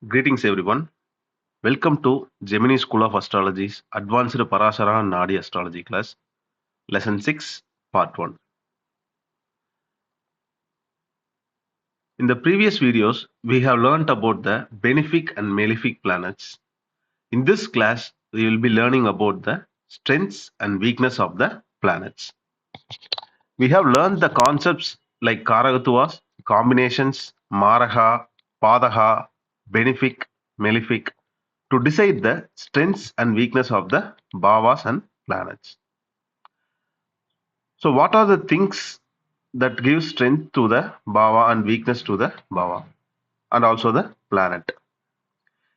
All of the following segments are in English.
Greetings everyone. Welcome to Gemini School of Astrology's Advanced Parashara and Nadi Astrology class, Lesson 6, Part 1. In the previous videos, we have learnt about the benefic and malefic planets. In this class, we will be learning about the strengths and weakness of the planets. We have learned the concepts like Karagatvas, combinations, Maraha, Padaha, benefic, malefic, to decide the strengths and weakness of the bhavas and planets. So what are the things that give strength to the bhava and weakness to the bhava and also the planet?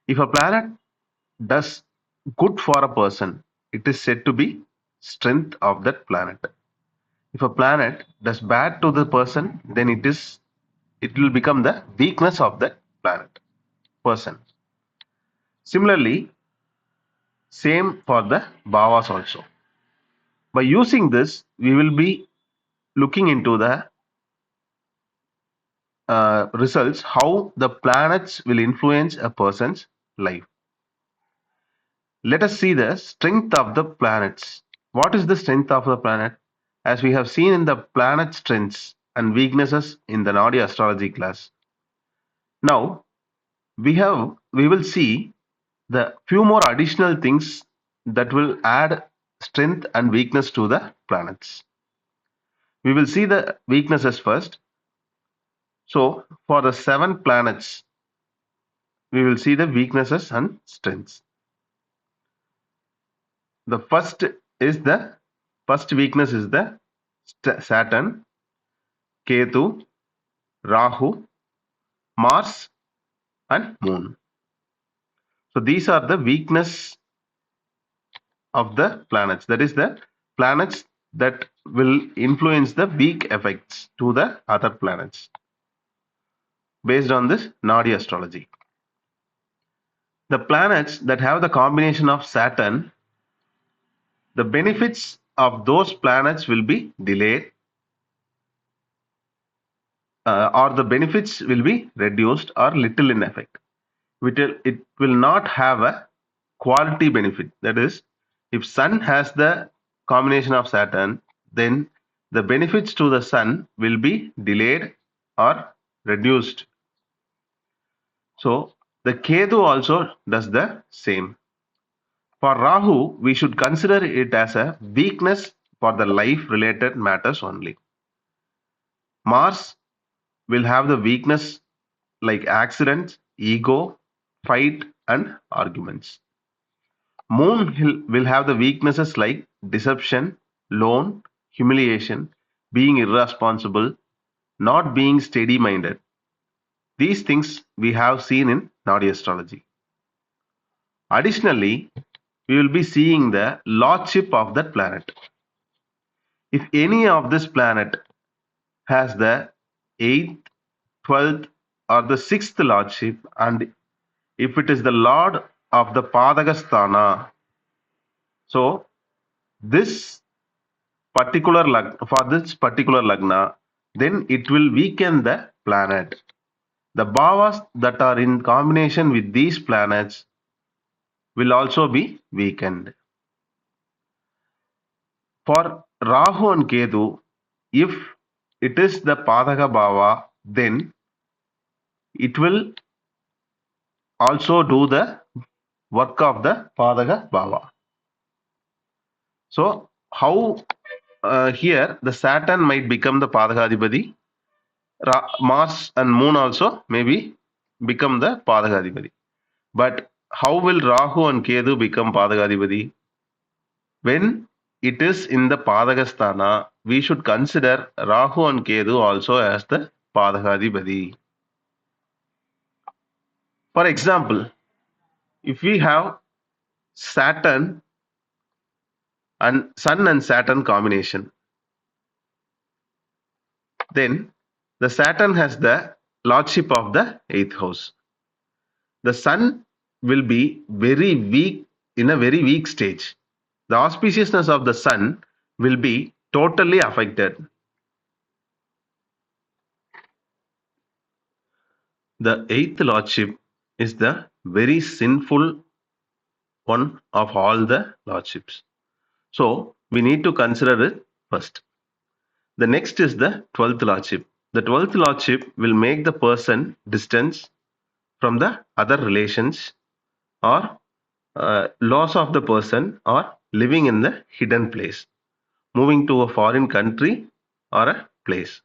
If a planet does good for a person, it is said to be strength of that planet. If a planet does bad to the person, then it will become the weakness of that planet person. Similarly, same for the bhavas also. By using this, we will be looking into the results how the planets will influence a person's life. Let us see the strength of the planets. What is the strength of the planet? As we have seen in the planet strengths and weaknesses in the Nadi astrology class. Now we will see the few more additional things that will add strength and weakness to the planets. We will see the weaknesses first. So for the 7 planets, we will see the weaknesses and strengths. The first weakness is the Saturn, Ketu, Rahu, Mars, and Moon. So these are the weakness of the planets. That is the planets that will influence the weak effects to the other planets based on this Nadi astrology. The planets that have the combination of Saturn, the benefits of those planets will be delayed or the benefits will be reduced or little in effect. It will not have a quality benefit. That is, if Sun has the combination of Saturn, then the benefits to the Sun will be delayed or reduced. So the Ketu also does the same. For Rahu, we should consider it as a weakness for the life-related matters only. Mars will have the weakness like accidents, ego, fight, and arguments. Moon will have the weaknesses like deception, loan, humiliation, being irresponsible, not being steady-minded. These things we have seen in Nadi astrology. Additionally, we will be seeing the lordship of that planet. If any of this planet has the 8th, 12th, or the 6th lordship, and if it is the lord of the Padagastana, so this for this particular lagna, then it will weaken the planet. The bhavas that are in combination with these planets will also be weakened. For Rahu and Ketu, if it is the Padaka Bhava, then it will also do the work of the Padaka Bhava. So how here the Saturn might become the Padakadipati, Mars and Moon also maybe become the Padakadipati. But how will Rahu and Ketu become Padakadipati? When it is in the Padakasthana, we should consider Rahu and Ketu also as the Padakadipati. For example, if we have Saturn and Sun and Saturn combination, then the Saturn has the lordship of the 8th house. The Sun will be very weak in a very weak stage. The auspiciousness of the Sun will be totally affected. The 8th lordship is the very sinful one of all the lordships. So we need to consider it first. The next is the 12th lordship. The 12th lordship will make the person distance from the other relations or loss of the person or living in the hidden place, moving to a foreign country or a place.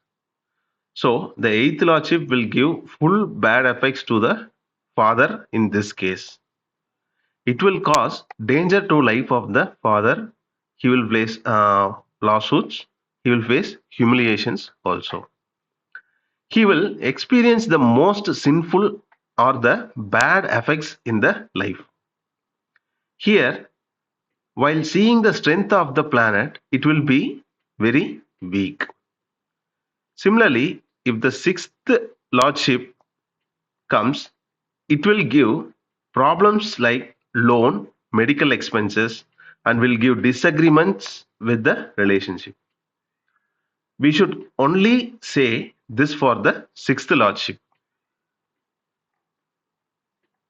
So the eighth lordship will give full bad effects to the father in this case. It will cause danger to life of the father. He will face lawsuits. He will face humiliations also. He will experience the most sinful or the bad effects in the life. Here, while seeing the strength of the planet, it will be very weak. Similarly, if the sixth lordship comes, it will give problems like loan, medical expenses, and will give disagreements with the relationship. We should only say this for the sixth lordship.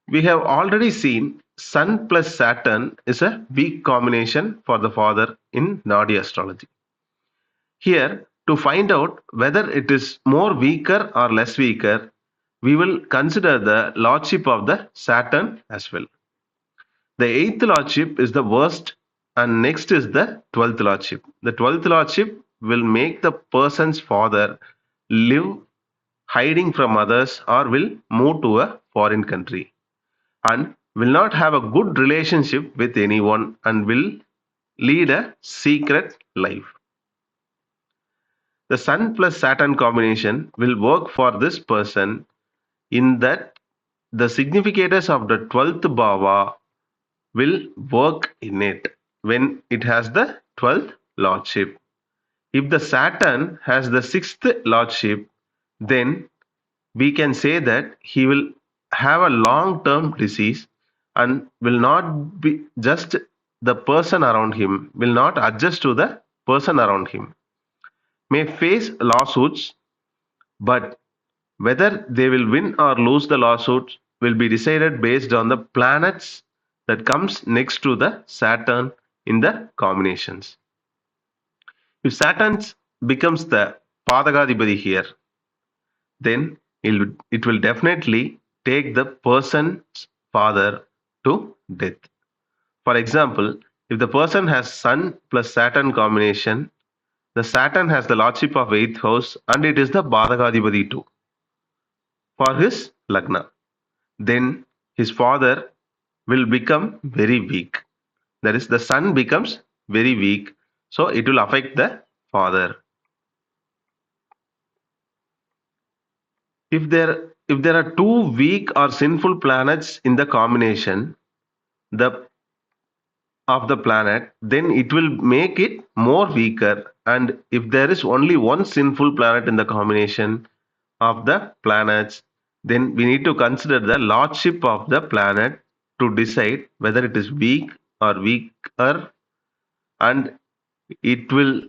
We have already seen Sun plus Saturn is a weak combination for the father in Nadi astrology. Here, to find out whether it is more weaker or less weaker, we will consider the lordship of the Saturn as well. The eighth lordship is the worst, and next is the 12th lordship. The 12th lordship will make the person's father live hiding from others or will move to a foreign country and will not have a good relationship with anyone and will lead a secret life. The Sun plus Saturn combination will work for this person in that the significators of the 12th Bhava will work in it when it has the 12th lordship. If the Saturn has the 6th lordship, then we can say that he will have a long term disease and will not be just the person around him, will not adjust to the person around him, may face lawsuits, but whether they will win or lose the lawsuits will be decided based on the planets that comes next to the Saturn in the combinations. If Saturn becomes the Padagadibadi here, then it will definitely take the person's father to death. For example, if the person has Sun plus Saturn combination, the Saturn has the lordship of 8th house and it is the Bhadagadibadi too for his Lagna. Then his father will become very weak. That is, the Sun becomes very weak, so it will affect the father. If there are two weak or sinful planets in the combination, the of the planet, then it will make it more weaker. And if there is only one sinful planet in the combination of the planets, then we need to consider the lordship of the planet to decide whether it is weak or weaker, and it will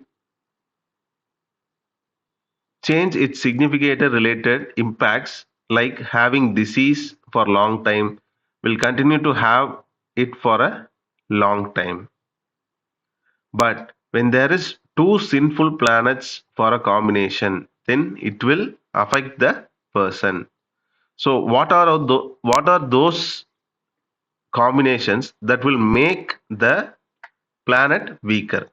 change its significator related impacts like having disease for long time will continue to have it for a long time. But when there is two sinful planets for a combination, then it will affect the person. So what are those combinations that will make the planet weaker?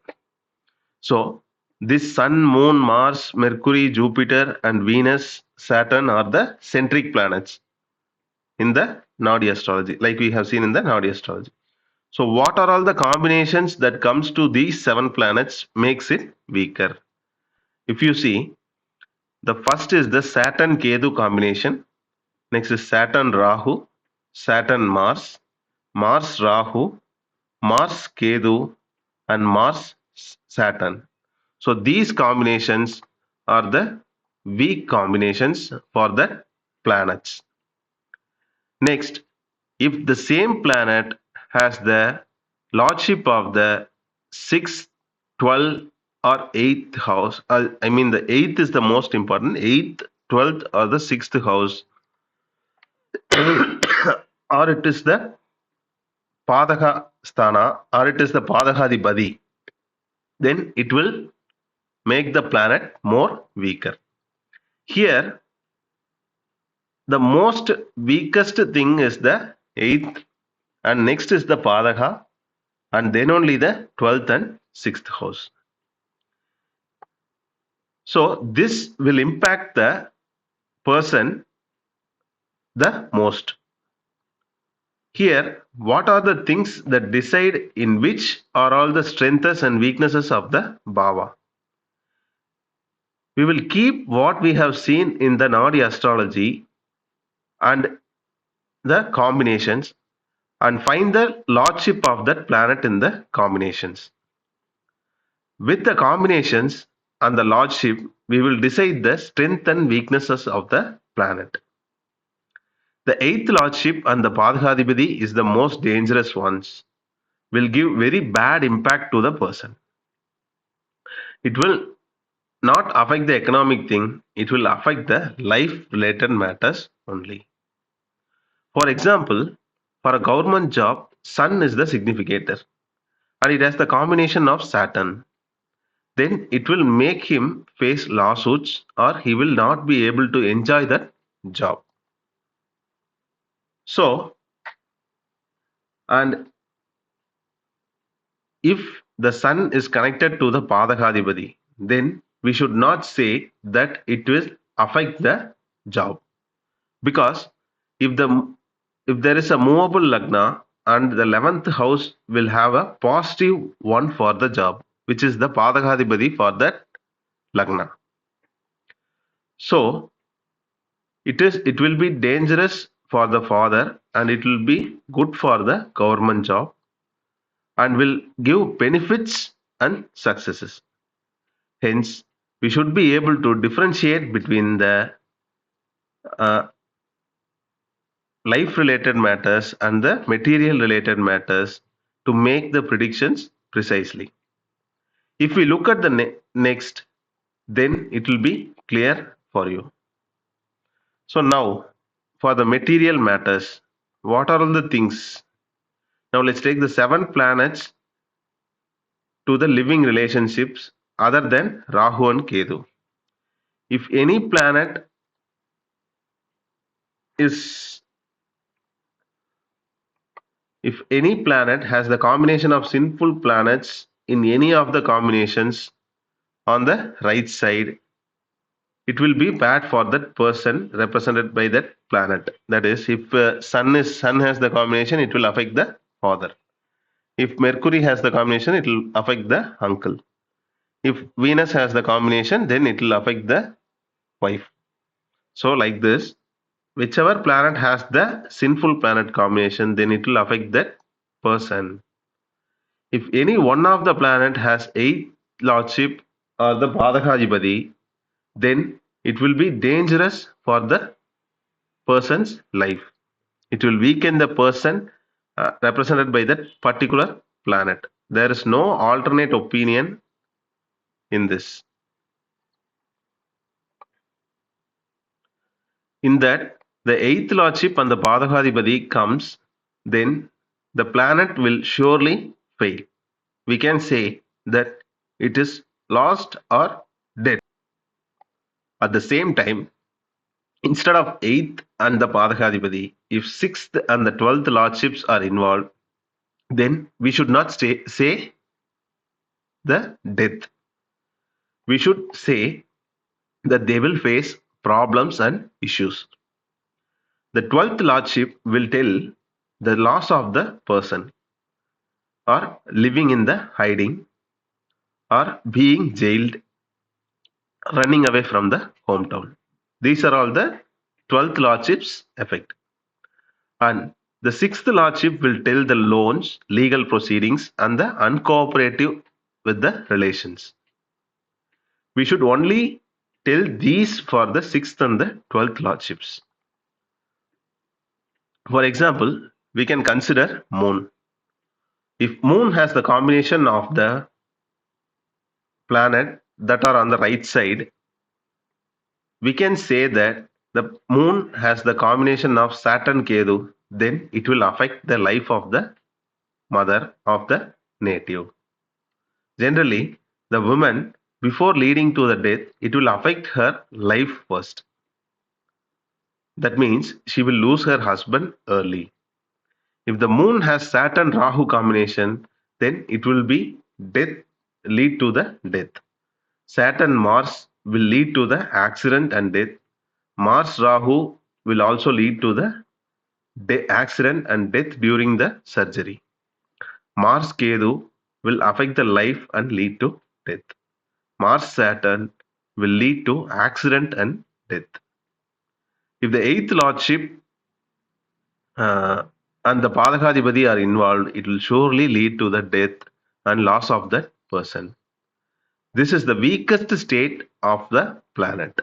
So this Sun, Moon, Mars, Mercury, Jupiter, and Venus, Saturn are the centric planets in the Nadi astrology, like we have seen in the Nadi astrology. So what are all the combinations that comes to these seven planets makes it weaker? If you see, the first is the Saturn Ketu combination. Next is Saturn Rahu, Saturn Mars, Mars Rahu, Mars Ketu, and Mars Saturn. So these combinations are the weak combinations for the planets. Next, if the same planet has the lordship of the 6th, 12th, or 8th house, I mean the 8th is the most important, 8th, 12th, or the 6th house, or it is the Padaka Sthana, or it is the Padakadipati, then it will make the planet more weaker. Here, the most weakest thing is the eighth, and next is the Padaka, and then only the 12th and 6th house. So, this will impact the person the most. Here, what are the things that decide in which are all the strengths and weaknesses of the Bhava? We will keep what we have seen in the Nadi astrology and the combinations and find the lordship of that planet in the combinations. With the combinations and the lordship, we will decide the strength and weaknesses of the planet. The eighth lordship and the Padhadipati is the most dangerous ones, will give very bad impact to the person. It will not affect the economic thing, it will affect the life related matters only. For example, for a government job, Sun is the significator and it has the combination of Saturn. Then it will make him face lawsuits or he will not be able to enjoy that job. So, and if the Sun is connected to the Padakadipati, then we should not say that it will affect the job. Because if there is a movable lagna and the 11th house will have a positive one for the job, which is the Padakadipati for that lagna. So it will be dangerous for the father and it will be good for the government job and will give benefits and successes. Hence, we should be able to differentiate between the uh, life related matters and the material related matters to make the predictions precisely. If we look at the next, then it will be clear for you. So now, for the material matters, what are all the things? Now let's take the 7 planets to the living relationships other than Rahu and Ketu. If any planet is if any planet has the combination of sinful planets in any of the combinations on the right side, it will be bad for that person represented by that planet. That is, if sun has the combination, it will affect the father. If Mercury has the combination, it will affect the uncle. If Venus has the combination, then it will affect the wife. So like this, whichever planet has the sinful planet combination, then it will affect that person. If any one of the planet has eighth lordship or the Padakadipati, then it will be dangerous for the person's life. It will weaken the person represented by that particular planet. There is no alternate opinion in this. In that, the eighth lordship and the Padakadipati comes, then the planet will surely fail. We can say that it is lost or dead. At the same time, instead of eighth and the Padakadipati, if sixth and the 12th lordships are involved, then we should not say the death. We should say that they will face problems and issues. The 12th lordship will tell the loss of the person or living in the hiding or being jailed, running away from the hometown. These are all the 12th lordship's effect. And the 6th lordship will tell the loans, legal proceedings, and the uncooperative with the relations. We should only tell these for the 6th and the 12th lordships. For example, we can consider moon. If moon has the combination of the planet that are on the right side, we can say that the moon has the combination of Saturn Ketu, then it will affect the life of the mother of the native. Generally, the woman, before leading to the death, it will affect her life first. That means she will lose her husband early. If the moon has Saturn Rahu combination, then it will be death, lead to the death. Saturn Mars will lead to the accident and death. Mars Rahu will also lead to the accident and death during the surgery. Mars Ketu will affect the life and lead to death. Mars Saturn will lead to accident and death. If the eighth lordship uh, and the Padakadipati are involved, it will surely lead to the death and loss of that person. This is the weakest state of the planet.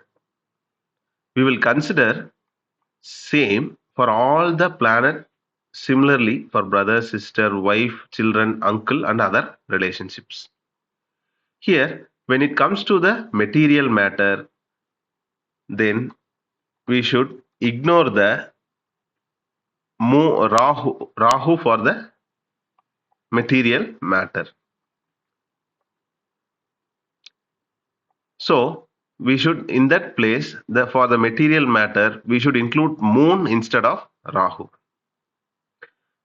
We will consider same for all the planet, similarly for brother, sister, wife, children, uncle and other relationships. Here, when it comes to the material matter, then we should ignore the Rahu for the material matter. So we should, in that place, for the material matter, we should include moon instead of Rahu.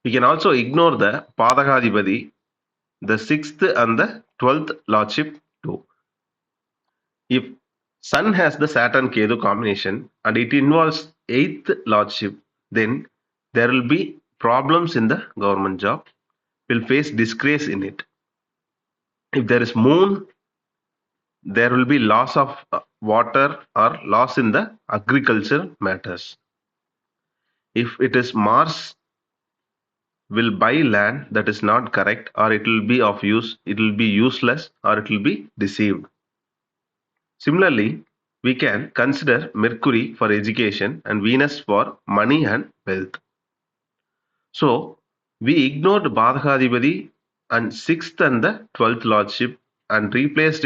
We can also ignore the Padakadipati, the 6th and the 12th lordship too. If Sun has the Saturn Ketu combination and it involves 8th lordship, then there will be problems in the government job, will face disgrace in it. If there is moon, there will be loss of water or loss in the agriculture matters. If it is Mars, will buy land that is not correct, or it will be of use, it will be useless, or it will be deceived. Similarly, we can consider Mercury for education and Venus for money and wealth. So we ignored Badhakadipati and 6th and the 12th lordship and replaced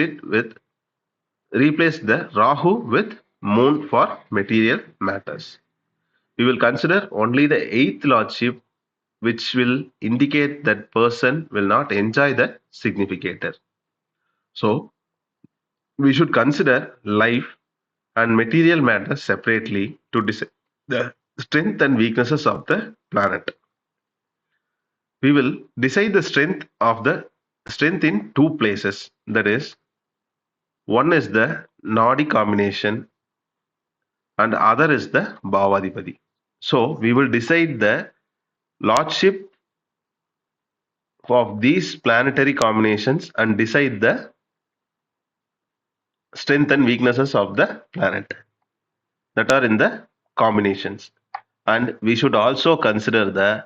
the Rahu with Moon for material matters. We will consider only the 8th lordship, which will indicate that person will not enjoy the significator. So we should consider life and material matters separately to decide the strength and weaknesses of the planet. We will decide the strength in two places. That is, one is the Nadi combination and other is the Bhavadipati. So we will decide the lordship of these planetary combinations and decide the strength and weaknesses of the planet that are in the combinations. And we should also consider the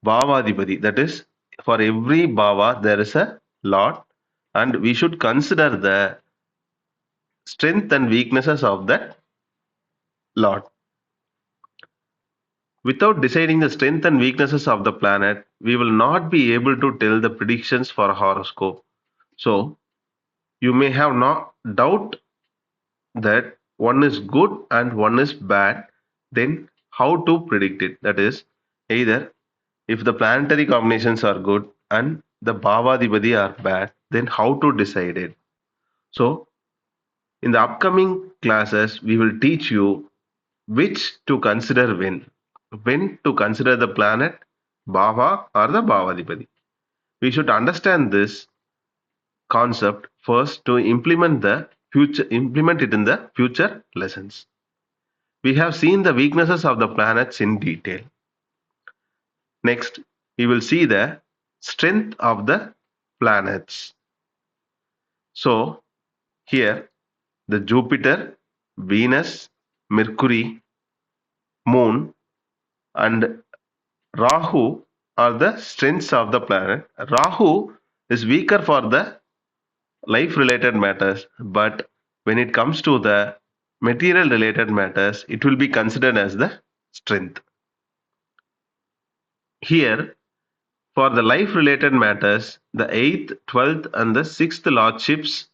Bhavadipati. That is, for every Bhava there is a Lord, and we should consider the strength and weaknesses of that Lord. Without deciding the strength and weaknesses of the planet, we will not be able to tell the predictions for a horoscope. So you may have no doubt that one is good and one is bad, then how to predict it? That is, either if the planetary combinations are good and the Bhavadipati are bad, then how to decide it? So, in the upcoming classes, we will teach you which to consider when to consider the planet, Bhava or the Bhavadipati. We should understand this concept first to implement it in the future lessons. We have seen the weaknesses of the planets in detail. Next, we will see the strength of the planets. So, here the Jupiter, Venus, Mercury, Moon, and Rahu are the strengths of the planet. Rahu is weaker for the life related matters, but when it comes to the material related matters, it will be considered as the strength. Here, for the life related matters, the 8th, 12th, and the 6th lordships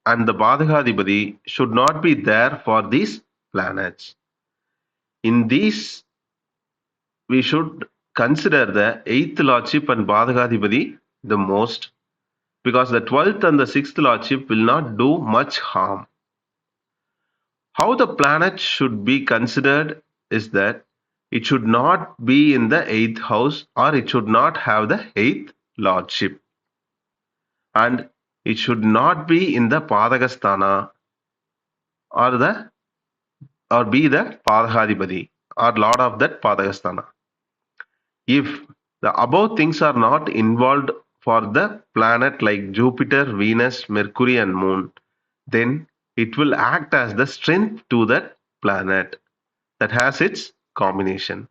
and the Badhakadipati should not be there for these planets. In these, we should consider the 8th lordship and Badhagadipati the most, because the 12th and the 6th lordship will not do much harm. How the planet should be considered is that it should not be in the 8th house, or it should not have the 8th lordship, and it should not be in the Padagastana, or the or be the Padhadipati, or lord of that Padagastana. If the above things are not involved for the planet like Jupiter, Venus, Mercury and Moon, then it will act as the strength to that planet that has its combination.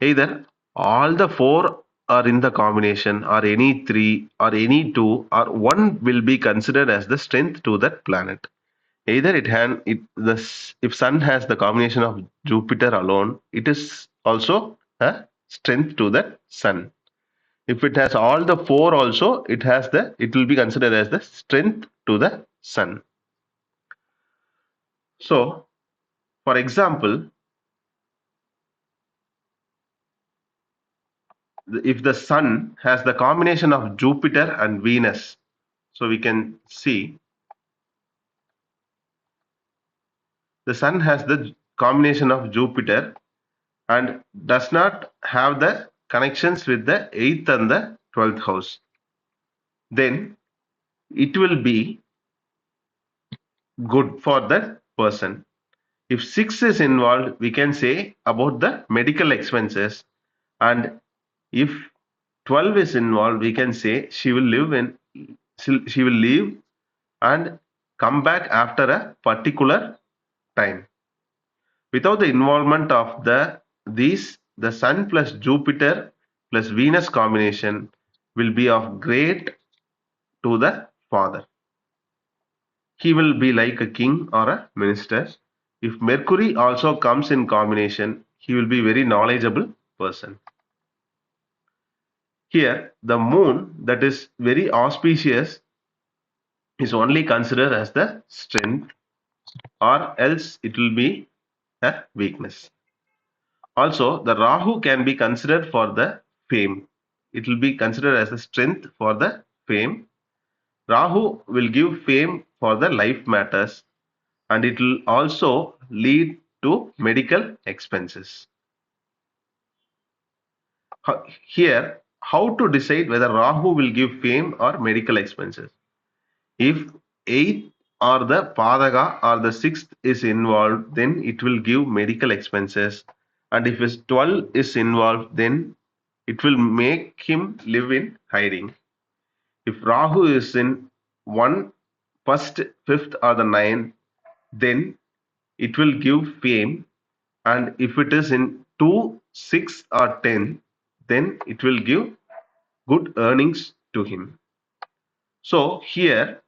Either all the four are in the combination, or any three, or any two, or one will be considered as the strength to that planet. Either if Sun has the combination of Jupiter alone, it is also a strength to the Sun. If it has all the four also, it will be considered as the strength to the Sun. So, for example, if the Sun has the combination of Jupiter and Venus, so we can see the Sun has the combination of Jupiter and does not have the connections with the 8th and the 12th house, then it will be good for that person. If 6 is involved, we can say about the medical expenses, and if 12 is involved, we can say she will live and come back after a particular time. Without the involvement of the Sun plus Jupiter plus Venus combination will be of great to the father. He will be like a king or a minister. If Mercury also comes in combination, he will be very knowledgeable person. Here, the moon that is very auspicious is only considered as the strength, or else it will be a weakness. Also, the Rahu can be considered for the fame. It will be considered as the strength for the fame. Rahu will give fame for the life matters, and it will also lead to medical expenses. Here, how to decide whether Rahu will give fame or medical expenses? If 8th or the Padaka or the 6th is involved, then it will give medical expenses. And if 12 is involved, then it will make him live in hiding. If Rahu is in 1, 1st, 5th or the 9th, then it will give fame, and if it is in 2, 6 or 10, then it will give good earnings to him. So here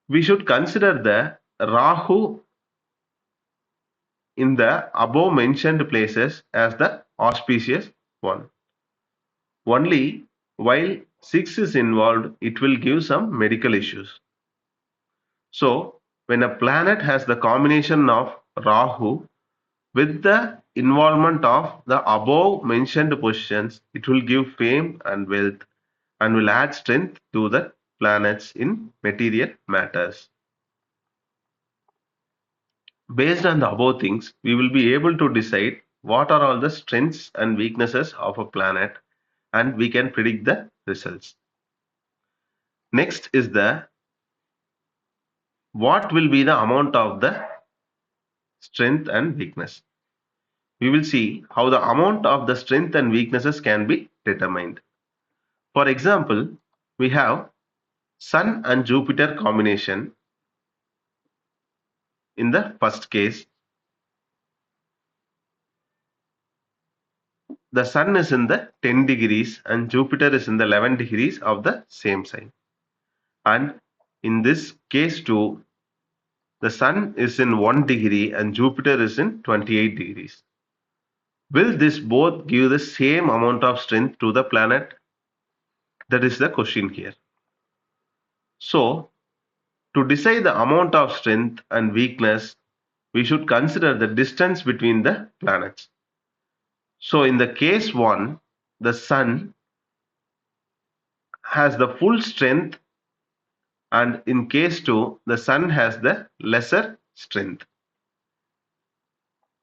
we should consider the Rahu in the above mentioned places as the auspicious one. Only while 6 is involved, it will give some medical issues. So when a planet has the combination of Rahu with the involvement of the above mentioned positions, it will give fame and wealth, and will add strength to the planets in material matters. Based on the above things, we will be able to decide what are all the strengths and weaknesses of a planet, and we can predict the results. Next is the what will be the amount of the strength and weakness. We will see how the amount of the strength and weaknesses can be determined. For example, we have Sun and Jupiter combination. In the first case, the Sun is in the 10 degrees and Jupiter is in the 11 degrees of the same sign. And in this case too, the Sun is in 1 degree and Jupiter is in 28 degrees. Will this both give the same amount of strength to the planet? That is the question here. So, to decide the amount of strength and weakness, we should consider the distance between the planets. So in the case 1, the Sun has the full strength, and in case 2, the Sun has the lesser strength.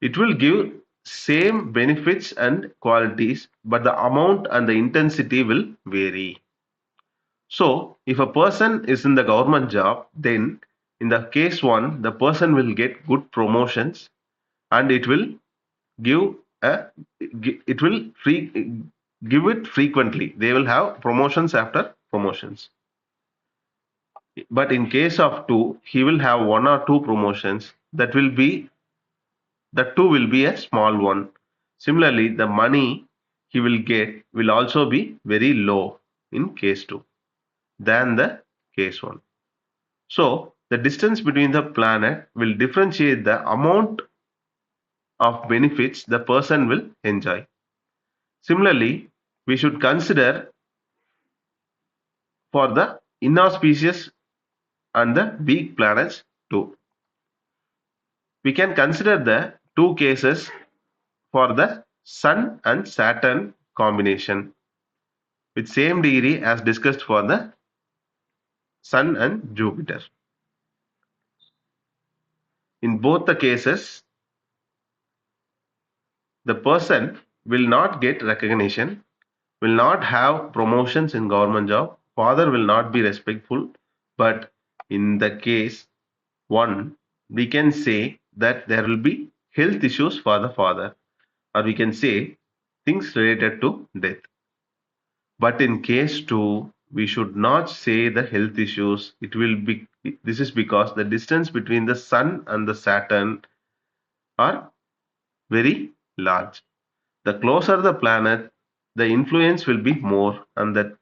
It will give same benefits and qualities, but the amount and the intensity will vary. So if a person is in the government job, then in the case 1, the person will get good promotions, and it will give a it will give it frequently. They will have promotions after promotions. But in case of 2, he will have 1 or 2 promotions. That two will be a small one. Similarly, the money he will get will also be very low in case 2 than the case 1. So the distance between the planet will differentiate the amount of benefits the person will enjoy. Similarly, we should consider for the inauspicious and the weak planets too. We can consider the two cases for the Sun and Saturn combination with same degree as discussed for the Sun and Jupiter. In both the cases, the person will not get recognition, will not have promotions in government job, father will not be respectful, but in the case 1, we can say that there will be health issues for the father, or we can say things related to death. But in case 2, we should not say the health issues. This is because the distance between the Sun and the Saturn are very large. The closer the planet, the influence will be more, and that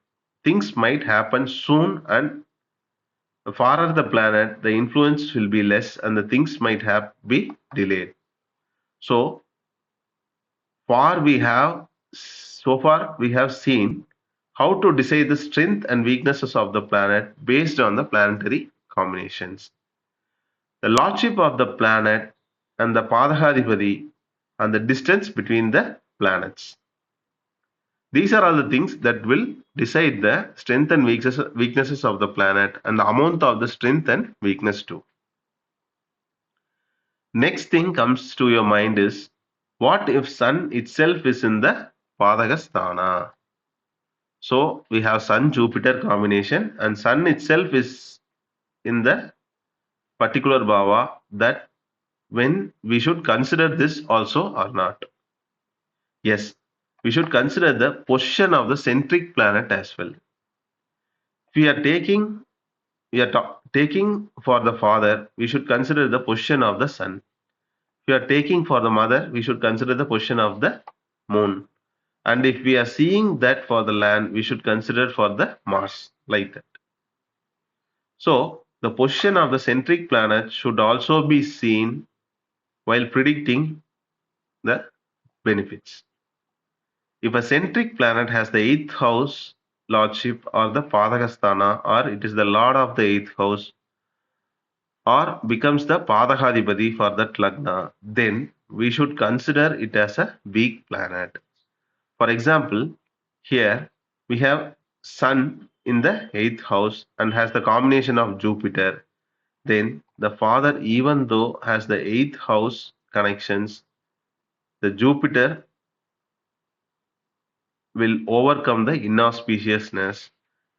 things might happen soon, and the farther the planet, the influence will be less, and the things might have be delayed. So far we have seen how to decide the strength and weaknesses of the planet based on the planetary combinations. The lordship of the planet and the Padahadipati and the distance between the planets. These are all the things that will decide the strength and weaknesses of the planet and the amount of the strength and weakness too. Next thing comes to your mind is, what if Sun itself is in the Padagastana? So we have Sun Jupiter combination, and Sun itself is in the particular Bhava, that when we should consider this also or not. Yes, we should consider the position of the centric planet as well. If we are taking for the father, we should consider the position of the sun. If we are taking for the mother, we should consider the position of the moon. And if we are seeing that for the land, we should consider for the Mars, like that. So the position of the centric planet should also be seen while predicting the benefits. If a centric planet has the eighth house lordship or the Padagastana, or it is the lord of the eighth house, or becomes the Padahadipati for that Lagna, then we should consider it as a weak planet. For example, here we have Sun in the eighth house and has the combination of Jupiter. Then the father, even though has the eighth house connections, the Jupiter will overcome the inauspiciousness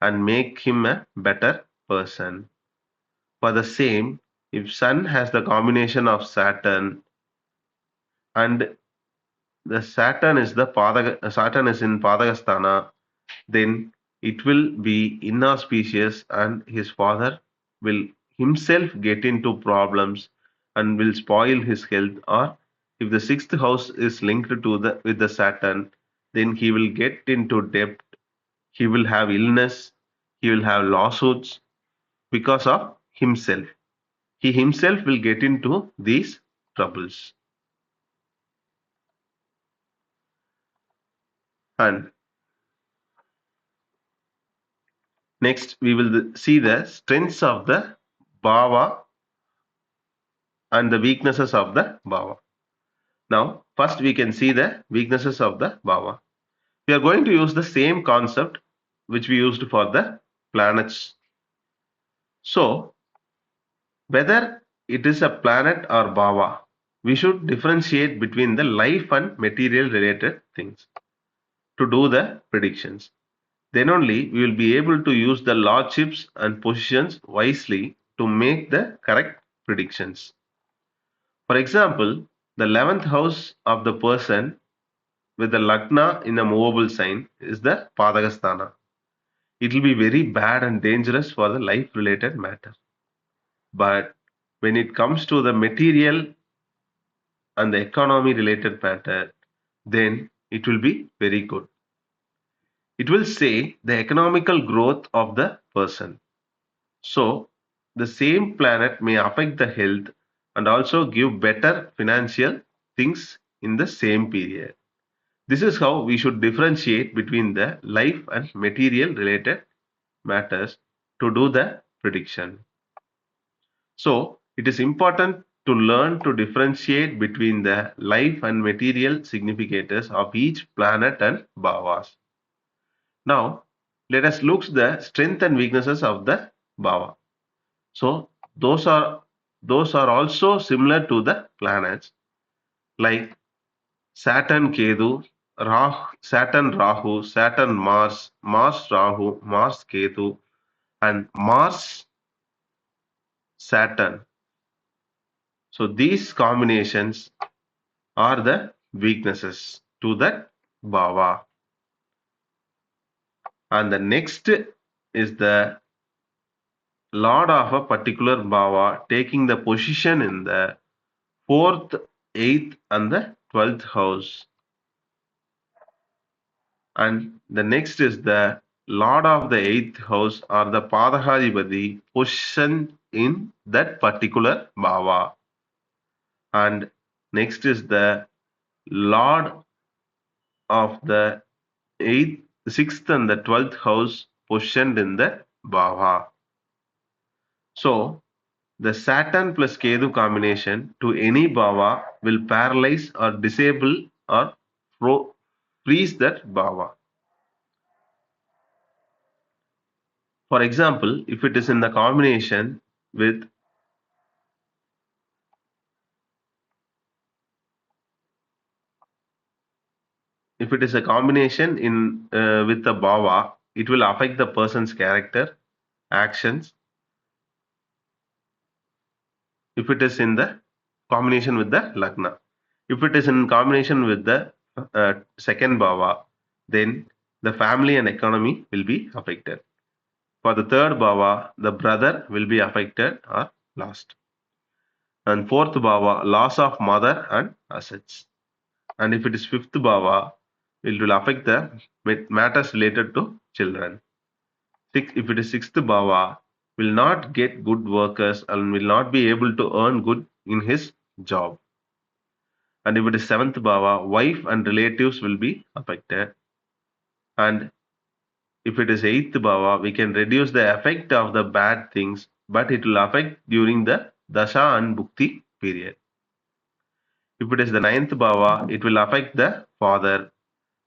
and make him a better person. For the same, if Sun has the combination of Saturn, and the Saturn is in Padagastana, then it will be inauspicious, and his father will himself get into problems and will spoil his health. Or if the sixth house is linked to the with the Saturn, then he will get into debt, he will have illness, he will have lawsuits because of himself. He himself will get into these troubles. And next, we will see the strengths of the Bhava and the weaknesses of the Bhava. Now, first we can see the weaknesses of the Bhava. We are going to use the same concept which we used for the planets. So, whether it is a planet or Bhava, we should differentiate between the life and material related things to do the predictions. Then only we will be able to use the lordships and positions wisely to make the correct predictions. For example, the 11th house of the person with the Lagna in a movable sign is the Padagasthana. It will be very bad and dangerous for the life related matter. But when it comes to the material and the economy related matter, then it will be very good. It will say the economical growth of the person. So, the same planet may affect the health and also give better financial things in the same period. This is how we should differentiate between the life and material related matters to do the prediction. So, it is important to learn to differentiate between the life and material significators of each planet and bhavas. Now, let us look at the strength and weaknesses of the bhava. So, those are also similar to the planets like Saturn Ketu, Saturn Rahu, Saturn Mars, Mars Rahu, Mars Ketu, and Mars Saturn. So these combinations are the weaknesses to that bhava. And the next is the lord of a particular bhava taking the position in the fourth, eighth, and the 12th house. And the next is the lord of the eighth house or the Padahadipati position in that particular bhava. And next is the lord of the eighth, sixth, and the 12th house positioned in the bhava. So the Saturn plus Ketu combination to any bhava will paralyze or disable or freeze that bhava. For example, if it is in the combination with if it is a combination in with the bhava, it will affect the person's character, actions. If it is in the combination with the lagna, if it is in combination with the second bhava, then the family and economy will be affected. For the third bhava, the brother will be affected or lost. And fourth bhava, loss of mother and assets. And if it is fifth bhava, it will affect the matters related to children. If it is sixth bhava, will not get good workers and will not be able to earn good in his job. And if it is seventh bhava, wife and relatives will be affected. And if it is eighth bhava, we can reduce the effect of the bad things, but it will affect during the dasha and bhukti period. If it is the ninth bhava, it will affect the father.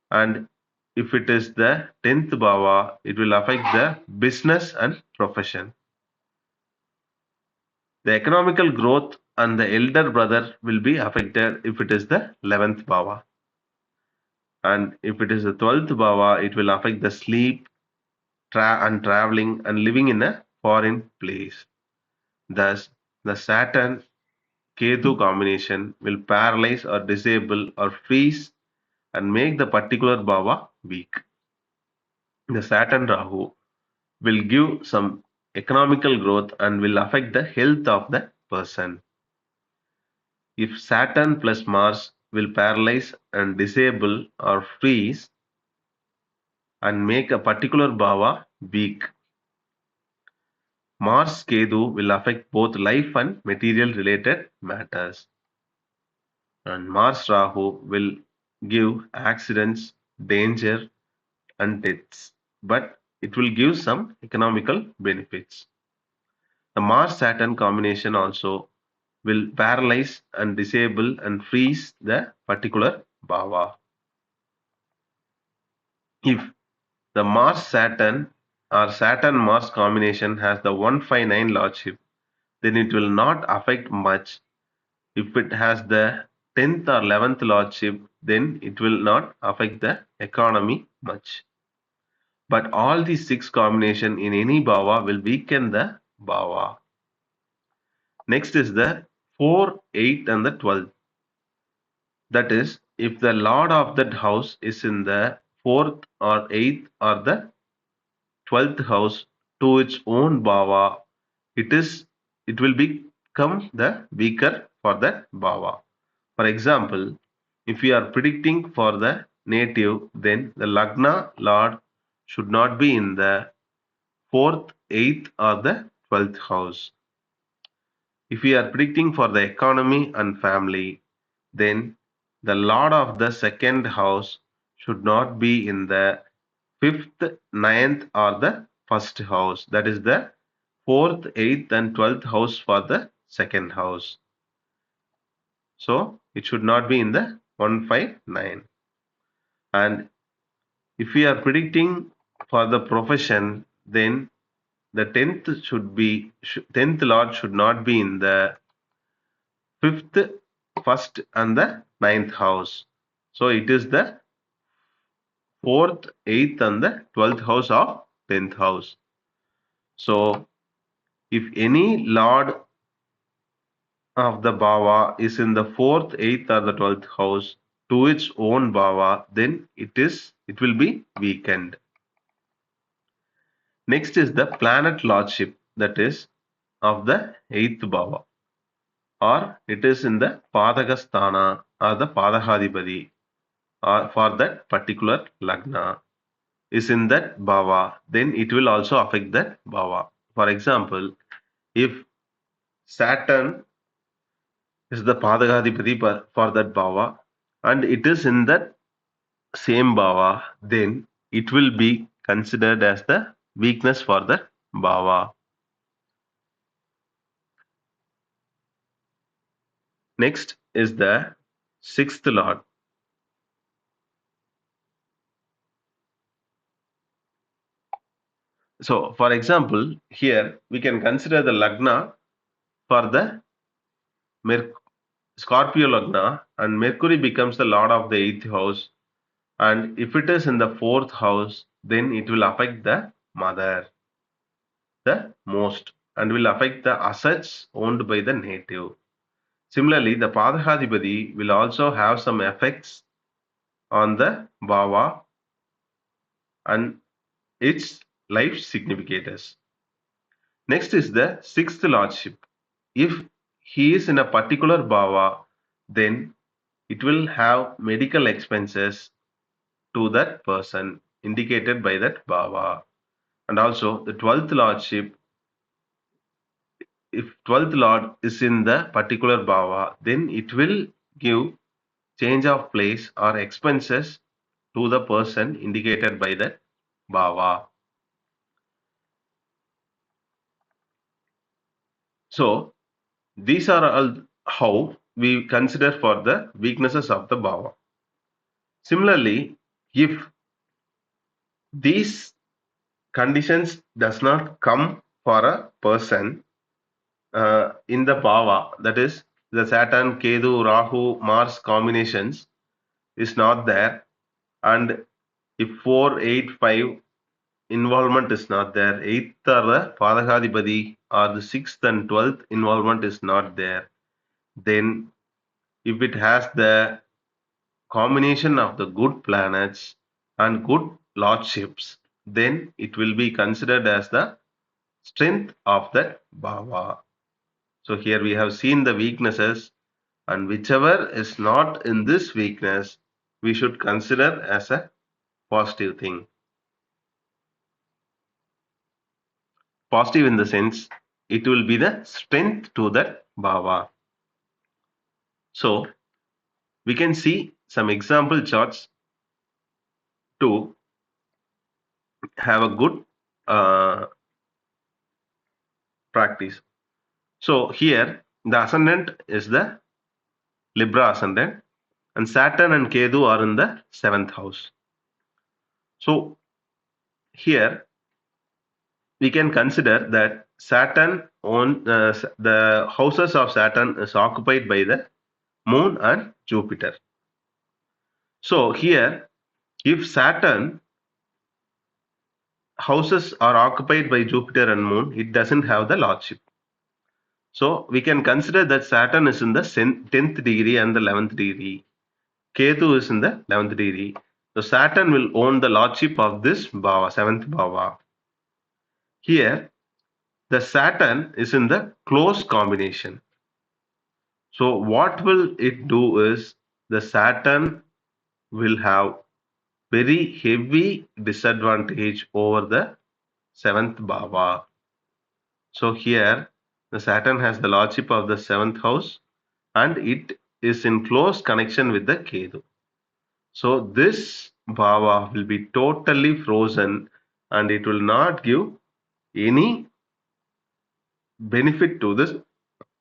And if it is the 10th bhava, it will affect the business and profession. The economical growth and the elder brother will be affected if it is the 11th bhava. And if it is the 12th bhava, it will affect the sleep and traveling and living in a foreign place. Thus, the Saturn Ketu combination will paralyze or disable or freeze and make the particular bhava weak. The Saturn Rahu will give some economical growth and will affect the health of the person. If Saturn plus Mars will paralyze and disable or freeze and make a particular bhava weak. Mars Ketu will affect both life and material related matters. And Mars Rahu will give accidents, danger, and deaths, but it will give some economical benefits. The Mars Saturn combination also will paralyze and disable and freeze the particular Bhava. If the Mars-Saturn or Saturn-Mars combination has the 159 lordship, then it will not affect much. If it has the 10th or 11th lordship, then it will not affect the economy much. But all these six combination in any Bhava will weaken the Bhava. Next is the 4, 8 and the 12. That is, if the lord of that house is in the 4th or 8th or the 12th house to its own Bhava, it will become the weaker for that Bhava. For example, if we are predicting for the native, then the Lagna Lord should not be in the 4th, 8th or the 12th house. If we are predicting for the economy and family, then the Lord of the second house should not be in the 5th, 9th or the first house. That is the 4th, 8th and 12th house for the second house. So it should not be in the 159. And if we are predicting for the profession, then the 10th lord should not be in the 5th, 1st and the 9th house. So it is the 4th, 8th and the 12th house of 10th house. So if any lord of the Bhava is in the 4th, 8th or the 12th house to its own Bhava, then it will be weakened. Next is the planet lordship, that is of the 8th Bhava, or it is in the Padagasthana or the Padahadipati, or for that particular Lagna is in that Bhava, then it will also affect that Bhava. For example, if Saturn is the Padahadipati for that Bhava and it is in that same Bhava, then it will be considered as the weakness for that Bhava. Next is the sixth lord. So, for example, here we can consider the Lagna for the Mer Scorpio Lagna, and Mercury becomes the lord of the eighth house. And if it is in the fourth house, then it will affect the mother the most and will affect the assets owned by the native. Similarly, the Padahadipati will also have some effects on the Bhava and its life significance. Next is the sixth lordship. If he is in a particular Bhava, then it will have medical expenses to that person indicated by that Bhava. And also the 12th lordship, if 12th lord is in the particular Bhava, then it will give change of place or expenses to the person indicated by that Bhava. So these are all how we consider for the weaknesses of the Bhava. Similarly, if these conditions does not come for a person in the Bhava, that is the Saturn, Ketu, Rahu, Mars combinations is not there, and if 4, 8, 5 involvement is not there, 8th or the Padahadipati or the 6th and 12th involvement is not there, then if it has the combination of the good planets and good lordships, then it will be considered as the strength of that Bhava. So here we have seen the weaknesses, and whichever is not in this weakness, we should consider as a positive thing. Positive in the sense it will be the strength to that Bhava. So we can see some example charts to have a good uh, practice. So here The ascendant is the Libra ascendant, and Saturn and Ketu are in the 7th house. So here we can consider that Saturn on the houses of Saturn is occupied by the Moon and Jupiter. So here, if Saturn houses are occupied by Jupiter and Moon, it doesn't have the lordship. So we can consider that Saturn is in the 10th degree and the 11th degree. Ketu is in the 11th degree. So Saturn will own the lordship of this Bhava, 7th Bhava. Here, the Saturn is in the close combination. So what will it do is the Saturn will have very heavy disadvantage over the 7th Bhava. So here the Saturn has the lordship of the 7th house and it is in close connection with the Ketu. So this Bhava will be totally frozen and it will not give any benefit to this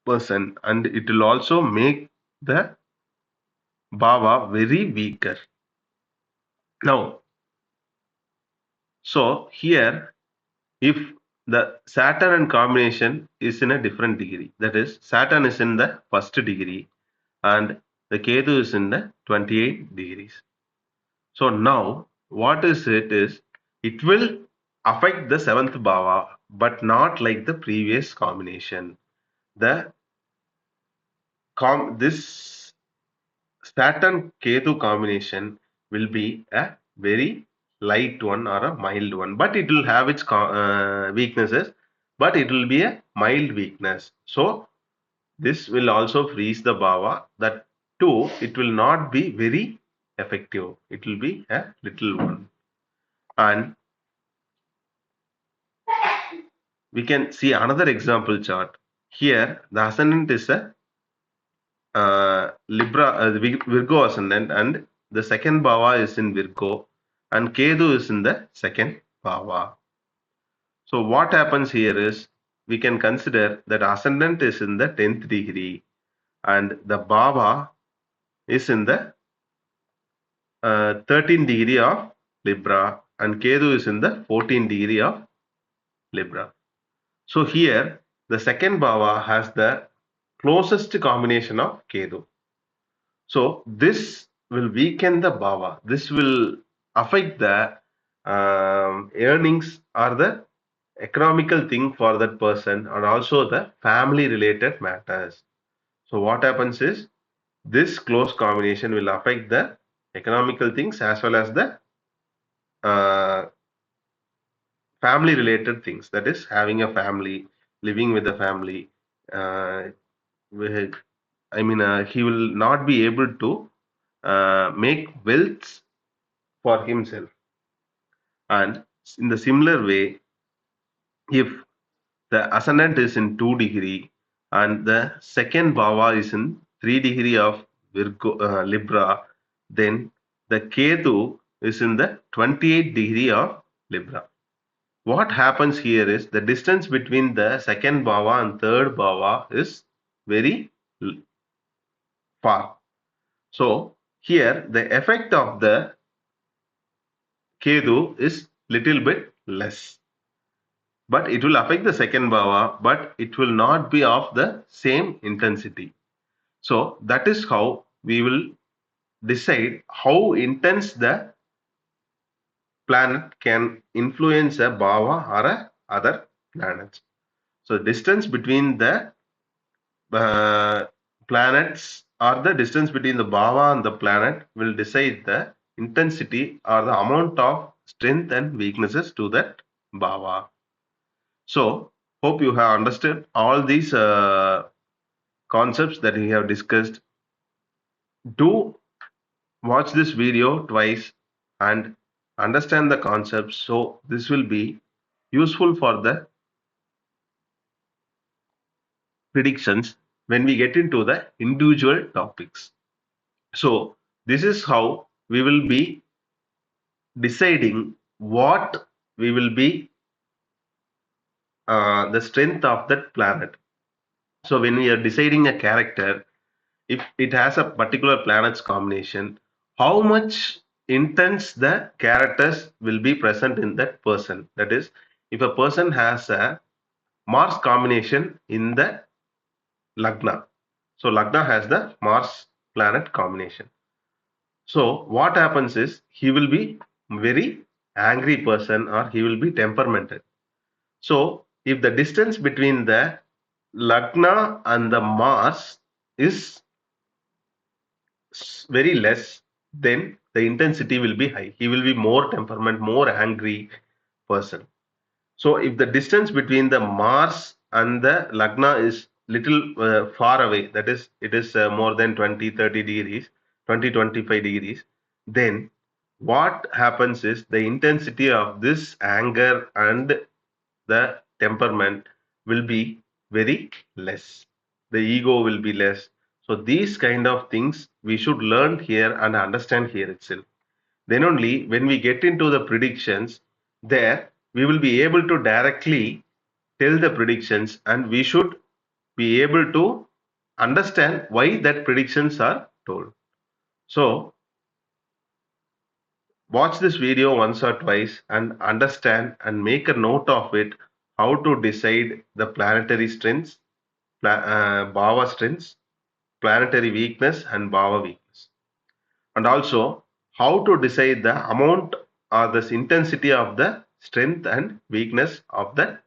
person, and it will also make the Bhava very weaker. Now, so here if the Saturn and combination is in a different degree, that is Saturn is in the first degree and the Ketu is in the 28 degrees. So now what is it is it will affect the 7th Bhava but not like the previous combination. The this Saturn Ketu combination will be a very light one or a mild one, but it will have its weaknesses, but it will be a mild weakness. So this will also freeze the Bhava. That too, it will not be very effective. It will be a little one. And we can see another example chart. Here, the ascendant is a Libra, Virgo ascendant, and the second Bhava is in Virgo, and Ketu is in the second Bhava. So what happens here is we can consider that ascendant is in the 10th degree, and the Bhava is in the 13th degree of Libra, and Ketu is in the 14th degree of Libra. So here the second Bhava has the closest combination of Ketu. So this will weaken the Bhava. This will affect the earnings or the economical thing for that person and also the family related matters. So what happens is this close combination will affect the economical things as well as the uh, family related things. That is having a family, living with a family. Uh, he will not be able to make wealth for himself. And in the similar way, if the ascendant is in 2 degree and the second bhava is in 3 degree of Virgo, Libra, then the Ketu is in the 28 degree of Libra. What happens here is the distance between the second bhava and third bhava is very far. So here the effect of the Ketu is little bit less. But it will affect the second bhava, but it will not be of the same intensity. So that is how we will decide how intense the planet can influence a bhava or a other planets. So distance between the uh, planets or the distance between the bhava and the planet will decide the intensity or the amount of strength and weaknesses to that bhava. So, hope you have understood all these concepts that we have discussed. Do watch this video twice and understand the concepts. So, this will be useful for the predictions when we get into the individual topics. So, this is how we will be deciding what we will be the strength of that planet. So when we are deciding a character, if it has a particular planets combination, how much intense the characters will be present in that person. That is, if a person has a Mars combination in the Lagna, so Lagna has the Mars planet combination. So what happens is he will be very angry person or he will be temperamental. So if the distance between the Lagna and the Mars is very less, then the intensity will be high. He will be more temperament, more angry person. So if the distance between the Mars and the Lagna is little far away, that is, it is more than 20, 30 degrees, 20, 25 degrees, then what happens is the intensity of this anger and the temperament will be very less. The ego will be less. So these kind of things we should learn here and understand here itself. Then only when we get into the predictions, there we will be able to directly tell the predictions and we should be able to understand why that predictions are told. So watch this video once or twice and understand and make a note of it how to decide the planetary strengths, Bhava strengths, planetary weakness and Bhava weakness. And also how to decide the amount or the intensity of the strength and weakness of the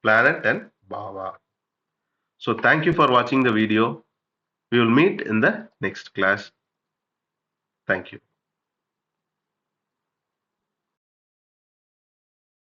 planet and Bhava. So thank you for watching the video. We will meet in the next class. Thank you.